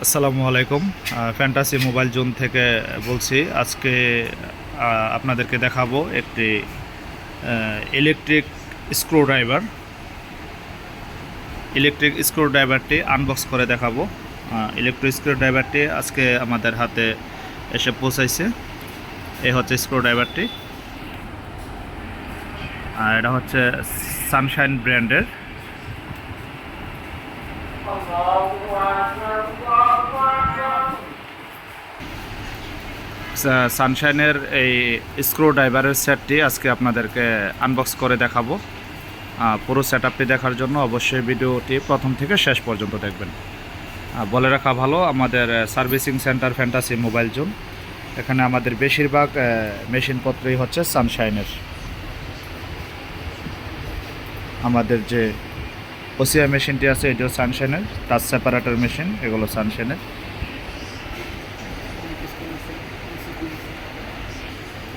আসসালামু আলাইকুম। Fantasy mobile zone থেকে বলছি। আজকে আপনাদেরকে দেখাবো একটি ইলেকট্রিক স্ক্রুড্রাইভার। ইলেকট্রিক স্ক্রুড্রাইভারটি আনবক্স করে দেখাবো। ইলেকট্রিক স্ক্রুড্রাইভারটি আজকে আমাদের হাতে এসে পৌঁছাইছে। এই হচ্ছে স্ক্রুড্রাইভারটি, আর এটা হচ্ছে সানশাইন ব্র্যান্ডের। সানশাইনের এই স্ক্রুড্রাইভারের সেটটি আজকে আপনাদেরকে আনবক্স করে দেখাবো। পুরো সেটআপটি দেখার জন্য অবশ্যই ভিডিওটি প্রথম থেকে শেষ পর্যন্ত দেখবেন। বলে রাখা ভালো, আমাদের servicing centre fantasy mobile zone. এখানে আমাদের বেশিরভাগ মেশিনপত্রই হচ্ছে সানশাইনের। আমাদের যে ওসিআই মেশিনটি আছে এটিও সানশাইনের, টাচ সেপারেটর মেশিন এগুলো সানশাইনের।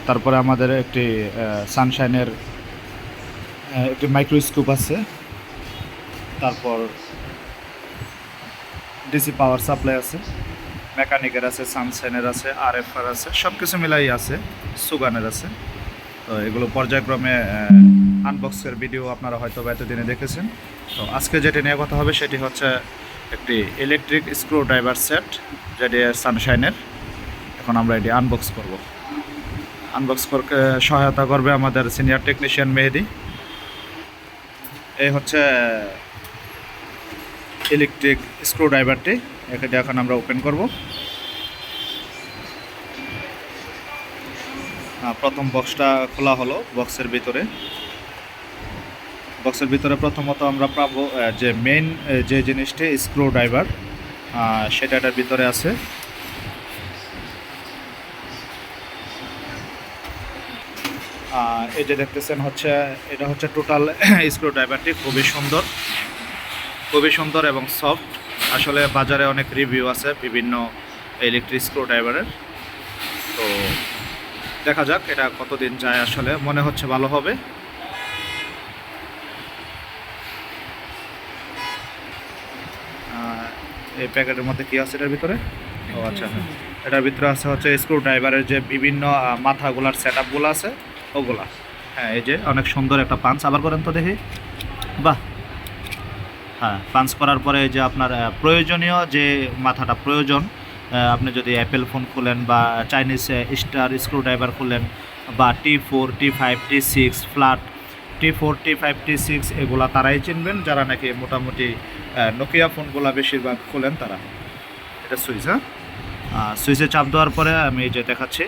তারপরে আমাদের একটি সানশাইনের একটি মাইক্রোস্কোপ আছে। তারপর ডিসি পাওয়ার সাপ্লাই আছে, মেকানিকের আছে, সানশাইনের আছে, আরএফআর আছে, সব কিছু মিলাই আছে, সুগানের আছে। তো এগুলো পর্যায়ক্রমে আনবক্সের ভিডিও আপনারা হয়তো এতদিনে দেখেছেন। তো আজকে যেটি নিয়ে কথা হবে সেটি হচ্ছে একটি ইলেকট্রিক স্ক্রুড্রাইভার সেট, যেটি সানশাইনের। এখন আমরা এটি আনবক্স করব। আনবক্স করতে সহায়তা করবে আমাদের সিনিয়র টেকনিশিয়ান মেহেদি। এই হচ্ছে ইলেকট্রিক স্ক্রুড্রাইভারটি, এখানে এখন আমরা ওপেন করব। প্রথম বক্সটা খোলা হলো। বক্সের ভিতরে প্রথমত আমরা পাবো যে মেইন যে জিনিসটি স্ক্রুড্রাইভার, সেটা এটার ভিতরে আছে। এই যে দেখতেছেন হচ্ছে, এটা হচ্ছে টোটাল স্ক্রুড্রাইভারটি। খুবই সুন্দর এবং সফট। আসলে বাজারে অনেক রিভিউ আছে বিভিন্ন ইলেকট্রিক স্ক্রুড্রাইভারের। তো দেখা যাক এটা কতদিন যায়। আসলে মনে হচ্ছে ভালো হবে। এই প্যাকেটের মধ্যে কি আছে এটার ভিতরে? ও আচ্ছা, হ্যাঁ, এটার ভিতরে আছে হচ্ছে স্ক্রুড্রাইভারের যে বিভিন্ন মাথাগুলার সেটআপগুলো আছে ওগুলা। হ্যাঁ, এই যে অনেক সুন্দর একটা পাঞ্চ। আবার করেন তো দেখি। বাহ, হ্যাঁ, পাঞ্চ করার পরে যে আপনার প্রয়োজনীয় যে মাথাটা প্রয়োজন, আপনি যদি অ্যাপেল ফোন খুলেন বা চাইনিজ স্টার স্ক্রুড্রাইভার খুলেন বা T4, T5, T6 flat, T4, T5, T6 এগুলা তারাই চিনবেন যারা নাকি মোটামুটি নোকিয়া ফোনগুলো বেশিরভাগ খুলেন তারা। এটা সুইচ, হ্যাঁ, সুইচে চাপ দেওয়ার পরে আমি এই যে দেখাচ্ছি,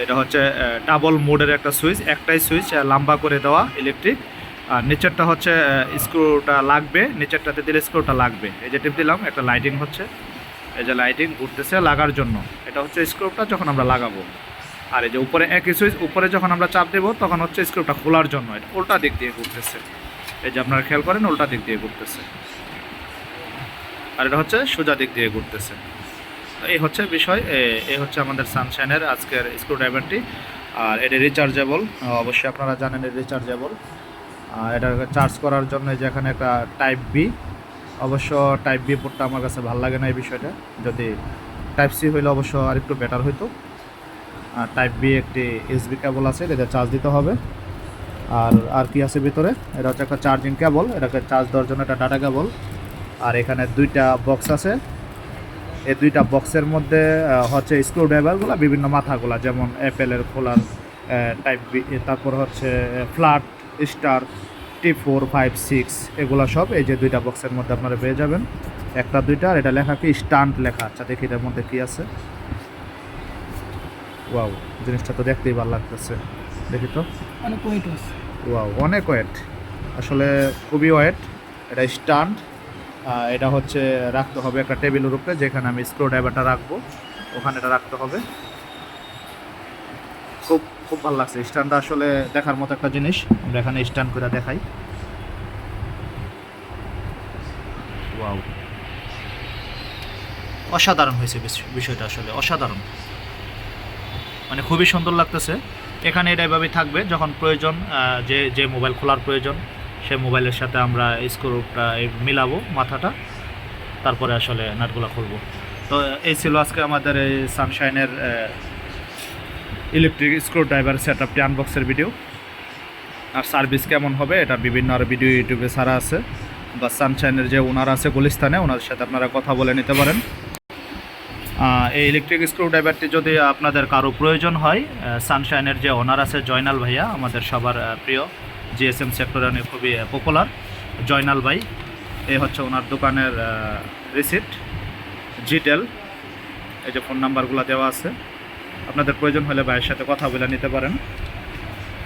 এটা হচ্ছে ডাবল মোডের একটা সুইচ। একটাই সুইচ লম্বা করে দেওয়া ইলেকট্রিক। আর নিচেরটা হচ্ছে স্ক্রুটা লাগবে, নিচেরটাতে দিলে স্ক্রুটা লাগবে। এই যে টিপ দিলাম, একটা লাইটিং হচ্ছে, এই যে লাইটিং ঘুরতেছে লাগার জন্য। এটা হচ্ছে স্ক্রুটা যখন আমরা লাগাবো। আর এই যে উপরে একই সুইচ, উপরে যখন আমরা চাপ দেবো তখন হচ্ছে স্ক্রুটা খোলার জন্য। এটা উল্টা দিক দিয়ে ঘুরতেছে, এই যে আপনারা খেয়াল করেন উল্টা দিক দিয়ে ঘুরতেছে, আর এটা হচ্ছে সোজা দিক দিয়ে ঘুরতেছে। এই হচ্ছে বিষয়। এই হচ্ছে আমাদের সানশাইনের আজকের স্ক্রুড্রাইভারটি। আর এটা রিচার্জেবল, অবশ্যই আপনারা জানেন এটা রিচার্জেবল। এটা চার্জ করার জন্য যে এখানে একটা টাইপ বি, অবশ্য টাইপ বি পোর্টটা আমার কাছে ভালো লাগে না এই বিষয়টা। যদি টাইপ সি হইলে অবশ্য আর একটু বেটার হইতো। টাইপ বি একটি এসবি কেবল আছে, এটা চার্জ দিতে হবে। আর কি আছে ভিতরে? এটা হচ্ছে একটা চার্জিং কেবল, এটাকে চার্জ দেওয়ার জন্য একটা ডাটা কেবল। আর এখানে দুইটা বক্স আছে। এই দুইটা বক্সের মধ্যে হচ্ছে স্ক্রুড্রাইভারগুলো, বিভিন্ন মাথাগুলো, যেমন অ্যাপেলের খোলার টাইপ বি, তারপর হচ্ছে ফ্ল্যাট, স্টার, T4, 5, 6 এগুলো সব এই যে দুইটা বক্সের মধ্যে আপনারা পেয়ে যাবেন। একটা দুইটা। আর এটা লেখা কি স্টান্ট লেখা। আচ্ছা, দেখি এটার মধ্যে কি আছে। ওয়াও, জিনিসটা তো দেখতেই ভালো লাগতেছে। দেখি তো, অনেক ওয়েট আছে। ওয়াও, অনেক ওয়েট, আসলে খুবই ওয়েট। এটা স্টান্ট। এটা হচ্ছে রাখতে হবে একটা টেবিলের উপরে, যেখানে আমি স্ক্রুড্রাইভারটা রাখবো ওখানে এটা রাখতে হবে। খুব খুব ভালো লাগছে স্ট্যান্ডটা, আসলে দেখার মতো একটা জিনিস। আমরা এখানে স্ট্যান্ড করে দেখাই। ওয়াও, অসাধারণ হয়েছে বিষয়টা, আসলে অসাধারণ, মানে খুবই সুন্দর লাগতেছে। এখানে এটা এভাবেই থাকবে, যখন প্রয়োজন যে যে মোবাইল খোলার প্রয়োজন সে মোবাইলের সাথে আমরা স্ক্রুটা মিলাবো মাথাটা। তারপরে আসলে নাটগুলো খুলবো। তো এই ছিল আজকে আমাদের এই সানশাইনের ইলেকট্রিক স্ক্রুড্রাইভার সেটআপটি আনবক্সের ভিডিও। আর সার্ভিস কেমন হবে এটা বিভিন্ন আর ভিডিও ইউটিউবে ছাড়া আছে, বা সানশাইনের যে ওনার আছে গুলিস্তানে, ওনার সাথে আপনারা কথা বলে নিতে পারেন। এই ইলেকট্রিক স্ক্রুড্রাইভারটি যদি আপনাদের কারো প্রয়োজন হয়, সানশাইনের যে ওনার আছে জয়নাল ভাইয়া, আমাদের সবার প্রিয়, জিএসএম সেক্টরে উনি খুবই পপুলার, জয়নাল ভাই, এই হচ্ছে ওনার দোকানের রিসিপ্ট, ডিটেল, এই যে ফোন নাম্বারগুলো দেওয়া আছে। আপনাদের প্রয়োজন হলে ভাইয়ের সাথে কথা বলে নিতে পারেন।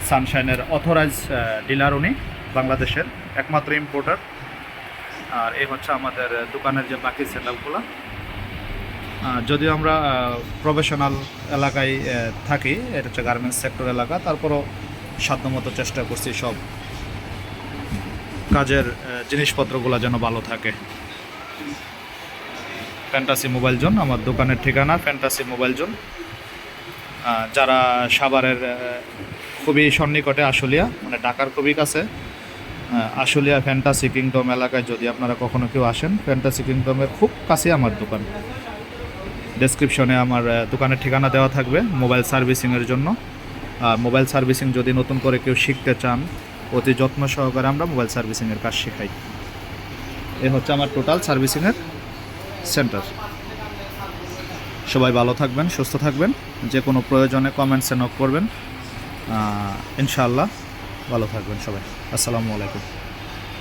সানশাইনের অথরাইজ ডিলার উনি, বাংলাদেশের একমাত্র ইম্পোর্টার। আর এই হচ্ছে আমাদের দোকানের যে বাকি সেটআপগুলো। যদিও আমরা প্রফেশনাল এলাকায় থাকি, এটা হচ্ছে গার্মেন্টস সেক্টর এলাকা, তারপরও সাধ্যমতো চেষ্টা করছি সব কাজের জিনিসপত্রগুলো যেন ভালো থাকে। ফ্যান্টাসি মোবাইল জোন আমার দোকানের ঠিকানা, ফ্যান্টাসি মোবাইল জোন। যারা সাভারের খুবই সন্নিকটে, আশুলিয়া মানে ঢাকার খুবই কাছে, আশুলিয়া ফ্যান্টাসি কিংডম এলাকায় যদি আপনারা কখনো কেউ আসেন, ফ্যান্টাসি কিংডমের খুব কাছে আমার দোকান। ডেসক্রিপশনে আমার দোকানের ঠিকানা দেওয়া থাকবে মোবাইল সার্ভিসিংয়ের জন্য। আর মোবাইল সার্ভিসিং যদি নতুন করে কেউ শিখতে চান, অতি যত্ন সহকারে আমরা মোবাইল সার্ভিসিংয়ের কাজ শেখাই। এই হচ্ছে আমার টোটাল সার্ভিসিংয়ের সেন্টার। সবাই ভালো থাকবেন, সুস্থ থাকবেন। যে কোনো প্রয়োজনে কমেন্টসে নক করবেন। ইনশাআল্লাহ ভালো থাকবেন সবাই। আসসালামু আলাইকুম।